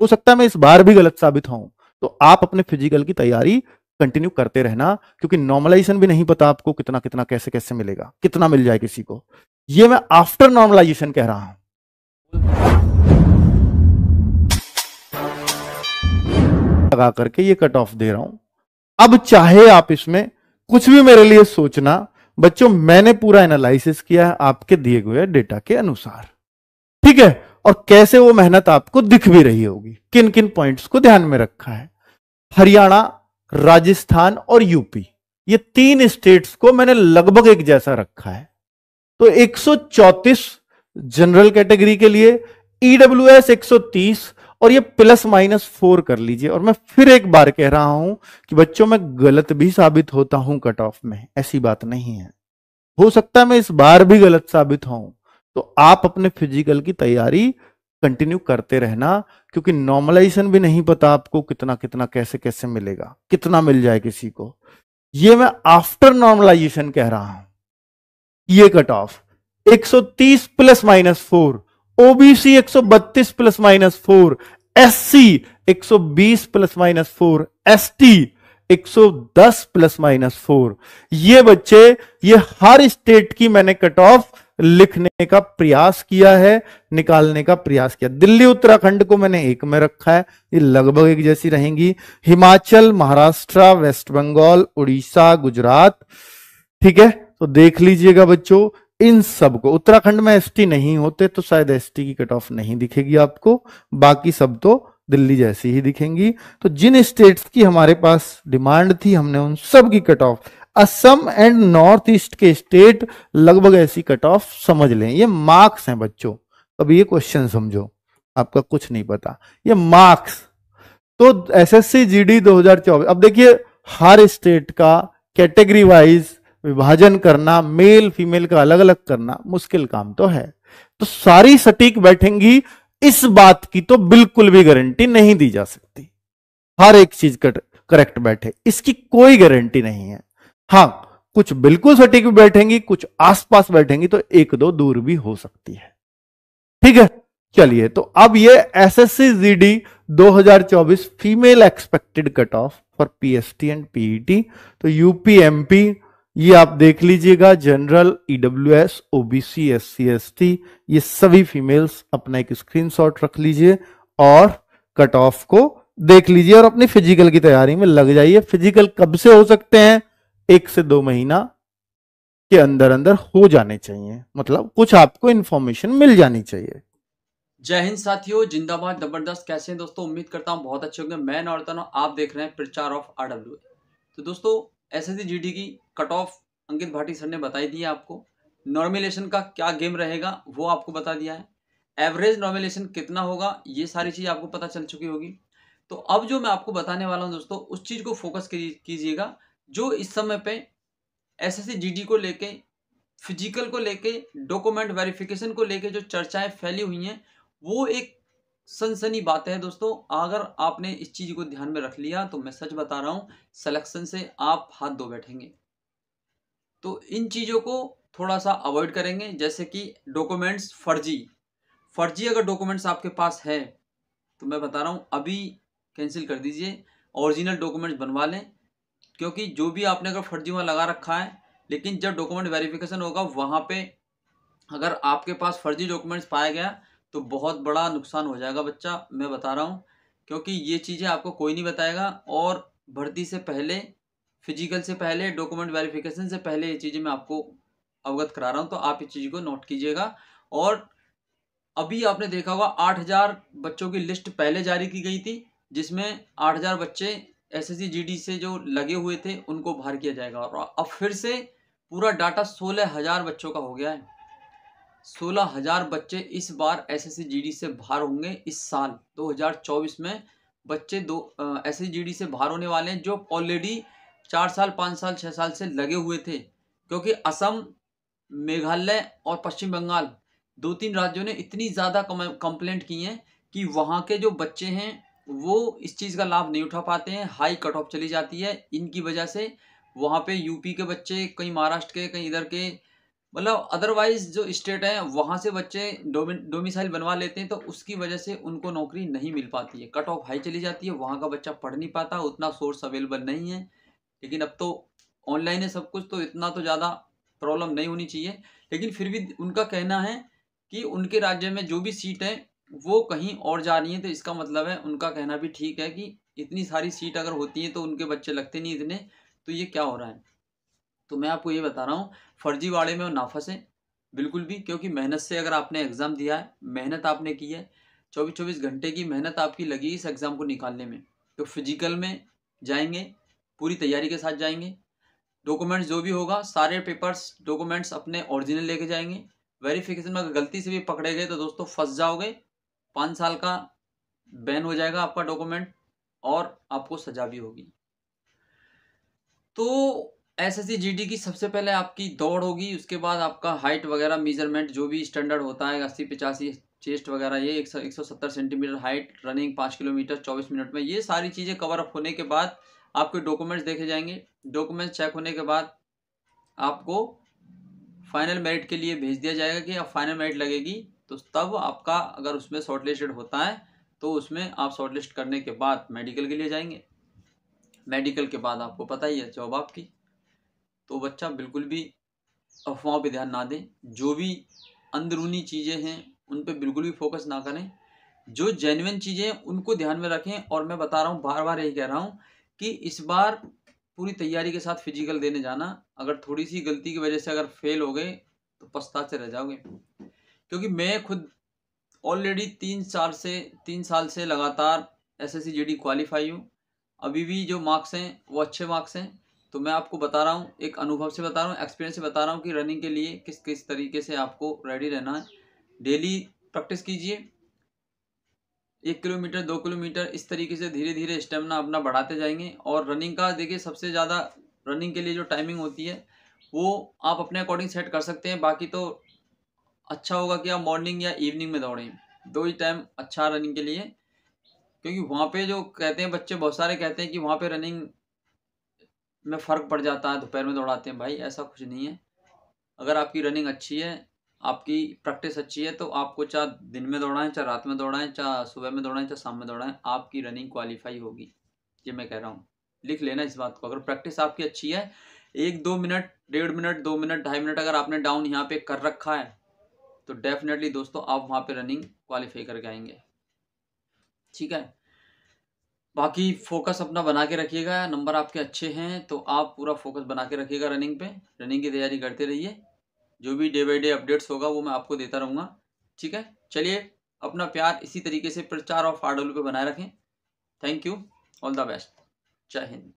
हो सकता है मैं इस बार भी गलत साबित हूं, तो आप अपने फिजिकल की तैयारी कंटिन्यू करते रहना, क्योंकि नॉर्मलाइजेशन भी नहीं पता आपको कितना कितना कैसे कैसे मिलेगा, कितना मिल जाए किसी को। ये मैं आफ्टर नॉर्मलाइजेशन कह रहा हूं। लगा करके ये कट ऑफ दे रहा हूं। अब चाहे आप इसमें कुछ भी मेरे लिए सोचना, बच्चों मैंने पूरा एनालिसिस किया है आपके दिए हुए डेटा के अनुसार, ठीक है। और कैसे वो मेहनत आपको दिख भी रही होगी, किन किन पॉइंट्स को ध्यान में रखा है। हरियाणा, राजस्थान और यूपी, ये 3 स्टेट्स को मैंने लगभग एक जैसा रखा है। तो 134 जनरल कैटेगरी के लिए, ईडब्ल्यूएस 130, और ये +-4 कर लीजिए। और मैं फिर एक बार कह रहा हूं कि बच्चों मैं गलत भी साबित होता हूं कट ऑफ में, ऐसी बात नहीं है। हो सकता है मैं इस बार भी गलत साबित हूं, तो आप अपने फिजिकल की तैयारी कंटिन्यू करते रहना, क्योंकि नॉर्मलाइजेशन भी नहीं पता आपको कितना कितना कैसे कैसे मिलेगा, कितना मिल जाए किसी को। ये मैं आफ्टर नॉर्मलाइजेशन कह रहा हूं। ये cut off 130 +-4, OBC 132 +-4, SC 120 +-4, ST 110 +-4। ये बच्चे, ये हर स्टेट की मैंने कट ऑफ लिखने का प्रयास किया है, निकालने का प्रयास किया। दिल्ली उत्तराखंड को मैंने एक में रखा है, ये लगभग एक जैसी रहेंगी। हिमाचल, महाराष्ट्र, वेस्ट बंगाल, उड़ीसा, गुजरात, ठीक है। तो देख लीजिएगा बच्चों, इन सबको, उत्तराखंड में एसटी नहीं होते तो शायद एसटी की कट ऑफ नहीं दिखेगी आपको, बाकी सब तो दिल्ली जैसी ही दिखेंगी। तो जिन स्टेट्स की हमारे पास डिमांड थी, हमने उन सब की cut of, Assam and north east के स्टेट लगभग ऐसी कट ऑफ समझ लें। ये मार्क्स हैं बच्चों, अब ये क्वेश्चन समझो, आपका कुछ नहीं पता, ये मार्क्स। तो एसएससी जीडी 2024, अब देखिए हर स्टेट का कैटेगरी वाइज विभाजन करना, मेल फीमेल का अलग अलग करना मुश्किल काम तो है। तो सारी सटीक बैठेंगी, इस बात की तो बिल्कुल भी गारंटी नहीं दी जा सकती हर एक चीज करेक्ट बैठे, इसकी कोई गारंटी नहीं है। हां, कुछ बिल्कुल सटीक भी बैठेंगी, कुछ आसपास बैठेंगी, तो एक दो दूर भी हो सकती है, ठीक है। चलिए, तो अब ये SSC GD 2024 female expected cut off for PST and PET. तो यूपी, एमपी, ये आप देख लीजिएगा, general, EWS, OBC, SC, ST, ये सभी फीमेल्स अपना एक स्क्रीनशॉट रख लीजिए और कट ऑफ को देख लीजिए और अपनी फिजिकल की तैयारी में लग जाइए। फिजिकल कब से हो सकते हैं? 1 से 2 महीना के अंदर अंदर हो जाने चाहिए, मतलब कुछ आपको इंफॉर्मेशन मिल जानी चाहिए। जय हिंद साथियों, जिंदाबाद, जबरदस्त। कैसे हैं दोस्तों? उम्मीद करता हूं बहुत अच्छे होंगे। मैं नॉर्तन, आप देख रहे हैं प्रचार ऑफ आरडब्ल्यू। तो दोस्तों, एसएससी जीडी की cut off Ankit Bhati sir ने बताई दी है आपको। नॉर्मलाइजेशन का क्या गेम रहेगा वो आपको बता दिया है। एवरेज नॉर्मलाइजेशन कितना होगा ये सारी चीज आपको पता चल चुकी होगी। तो अब जो मैं आपको बताने वाला हूं दोस्तों, उस चीज को फोकस कीजिएगा जो इस समय पे एसएससी जीडी को लेके, फिजिकल को लेके, डॉक्यूमेंट वेरिफिकेशन को लेके जो चर्चाएं फैली हुई हैं, वो एक सनसनी बात है दोस्तों। अगर आपने इस चीज को ध्यान में रख लिया तो मैं सच बता रहा हूं, सिलेक्शन से आप हाथ धो बैठेंगे। तो इन चीजों को थोड़ा सा अवॉइड करेंगे, जैसे कि डॉक्यूमेंट्स फर्जी अगर डॉक्यूमेंट्स आपके पास है तो मैं बता रहा हूं अभी कैंसिल कर दीजिए, ओरिजिनल डॉक्यूमेंट्स बनवा लें। क्योंकि जो भी आपने अगर फर्जी वहां लगा रखा है, लेकिन जब डॉक्यूमेंट वेरिफिकेशन होगा वहां पे अगर आपके पास फर्जी डॉक्यूमेंट्स पाया गया तो बहुत बड़ा नुकसान हो जाएगा बच्चा, मैं बता रहा हूँ। क्योंकि ये चीज़ें आपको कोई नहीं बताएगा, और भर्ती से पहले, फिजिकल से पहले, डॉक्यूमेंट वेरिफिकेशन से पहले ये चीज़ें मैं आपको अवगत करा रहा हूँ, तो आप इस चीज़ को नोट कीजिएगा। और अभी आपने देखा होगा 8000 बच्चों की लिस्ट पहले जारी की गई थी, जिसमें 8000 बच्चे एसएससी जीडी से जो लगे हुए थे उनको बाहर किया जाएगा। और अब फिर से पूरा डाटा 16000 बच्चों का हो गया है। 16000 बच्चे इस बार एसएससी जीडी से बाहर होंगे। इस साल 2024 में बच्चे एसएससी जीडी से बाहर होने वाले हैं, जो ऑलरेडी 4 साल, 5 साल, 6 साल से लगे हुए थे। क्योंकि असम, मेघालय और पश्चिम बंगाल, 2-3 राज्यों ने इतनी ज़्यादा कंप्लेंट की हैं कि वहाँ के जो बच्चे हैं वो इस चीज़ का लाभ नहीं उठा पाते हैं, हाई कट ऑफ चली जाती है। इनकी वजह से वहाँ पे यूपी के बच्चे, कहीं महाराष्ट्र के, कहीं इधर के, मतलब अदरवाइज जो स्टेट है वहाँ से बच्चे डोमिसाइल बनवा लेते हैं, तो उसकी वजह से उनको नौकरी नहीं मिल पाती है, कट ऑफ हाई चली जाती है, वहाँ का बच्चा पढ़ नहीं पाता, उतना सोर्स अवेलेबल नहीं है। लेकिन अब तो ऑनलाइन है सब कुछ, तो इतना तो ज़्यादा प्रॉब्लम नहीं होनी चाहिए। लेकिन फिर भी उनका कहना है कि उनके राज्य में जो भी सीट है वो कहीं और जा रही है, तो इसका मतलब है उनका कहना भी ठीक है कि इतनी सारी सीट अगर होती हैं तो उनके बच्चे लगते नहीं इतने, तो ये क्या हो रहा है। तो मैं आपको ये बता रहा हूँ, फर्जीवाड़े में ना फंसे बिल्कुल भी, क्योंकि मेहनत से अगर आपने एग्ज़ाम दिया है, मेहनत आपने की है, 24-24 घंटे की मेहनत आपकी लगी इस एग्ज़ाम को निकालने में, तो फिजिकल में जाएंगे, पूरी तैयारी के साथ जाएंगे, डॉक्यूमेंट्स जो भी होगा सारे पेपर्स डॉक्यूमेंट्स अपने ओरिजिनल लेके जाएंगे। वेरिफिकेशन में अगर गलती से भी पकड़े गए तो दोस्तों फंस जाओगे, 5 साल का बैन हो जाएगा आपका डॉक्यूमेंट, और आपको सजा भी होगी। तो एसएससी जीडी की सबसे पहले आपकी दौड़ होगी, उसके बाद आपका हाइट वगैरह मेजरमेंट जो भी स्टैंडर्ड होता है 80-85 चेस्ट वगैरह, ये 170 centimetre height, running 5 kilometre 24 minute में, ये सारी चीज़ें कवर अप होने के बाद आपके डॉक्यूमेंट्स देखे जाएंगे। डॉक्यूमेंट्स चेक होने के बाद आपको फाइनल मेरिट के लिए भेज दिया जाएगा कि अब फाइनल मेरिट लगेगी, तो तब आपका अगर उसमें शॉर्टलिस्टेड होता है तो उसमें आप शॉर्टलिस्ट करने के बाद मेडिकल के लिए जाएंगे। मेडिकल के बाद आपको पता ही है जॉब आपकी। तो बच्चा बिल्कुल भी अफवाहों पे ध्यान ना दें, जो भी अंदरूनी चीज़ें हैं उन पे बिल्कुल भी फोकस ना करें, जो जेन्युइन चीज़ें हैं उनको ध्यान में रखें। और मैं बता रहा हूँ, बार बार यही कह रहा हूँ कि इस बार पूरी तैयारी के साथ फिजिकल देने जाना। अगर थोड़ी सी गलती की वजह से अगर फेल हो गए तो पछताते रह जाओगे, क्योंकि मैं खुद ऑलरेडी 3 साल से लगातार एसएससी जीडी क्वालिफाई हूँ। अभी भी जो मार्क्स हैं वो अच्छे मार्क्स हैं। तो मैं आपको बता रहा हूँ, एक अनुभव से बता रहा हूँ, एक्सपीरियंस से बता रहा हूँ कि रनिंग के लिए किस किस तरीके से आपको रेडी रहना है। डेली प्रैक्टिस कीजिए, 1 किलोमीटर 2 किलोमीटर इस तरीके से धीरे धीरे स्टेमिना अपना बढ़ाते जाएंगे। और रनिंग का देखिए, सबसे ज़्यादा रनिंग के लिए जो टाइमिंग होती है वो आप अपने अकॉर्डिंग सेट कर सकते हैं। बाकी तो अच्छा होगा कि आप मॉर्निंग या इवनिंग में दौड़ें, दो ही टाइम अच्छा रनिंग के लिए। क्योंकि वहाँ पे जो कहते हैं बच्चे, बहुत सारे कहते हैं कि वहाँ पे रनिंग में फ़र्क पड़ जाता है, दोपहर में दौड़ाते हैं। भाई ऐसा कुछ नहीं है। अगर आपकी रनिंग अच्छी है, आपकी प्रैक्टिस अच्छी है, तो आपको चाहे दिन में दौड़ाएं, चाहे रात में दौड़ाएं, चाहे सुबह में दौड़ाएं, चाहे शाम में दौड़ाएं, आपकी रनिंग क्वालिफाई होगी। ये मैं कह रहा हूँ, लिख लेना इस बात को। अगर प्रैक्टिस आपकी अच्छी है, 1-2 मिनट, 1.5 मिनट, 2 मिनट, 2.5 मिनट अगर आपने डाउन यहाँ पे कर रखा है, तो डेफिनेटली दोस्तों आप वहाँ पे रनिंग क्वालिफाई करके आएंगे। ठीक है। बाकी फोकस अपना बना के रखिएगा, नंबर आपके अच्छे हैं तो आप पूरा फोकस बना के रखिएगा रनिंग पे, रनिंग की तैयारी करते रहिए। जो भी डे बाई डे अपडेट्स होगा वो मैं आपको देता रहूँगा। ठीक है, चलिए अपना प्यार इसी तरीके से प्रचार ऑफ आरडब्ल्यू पे बनाए रखें। Thank you, all the best, जय हिंद।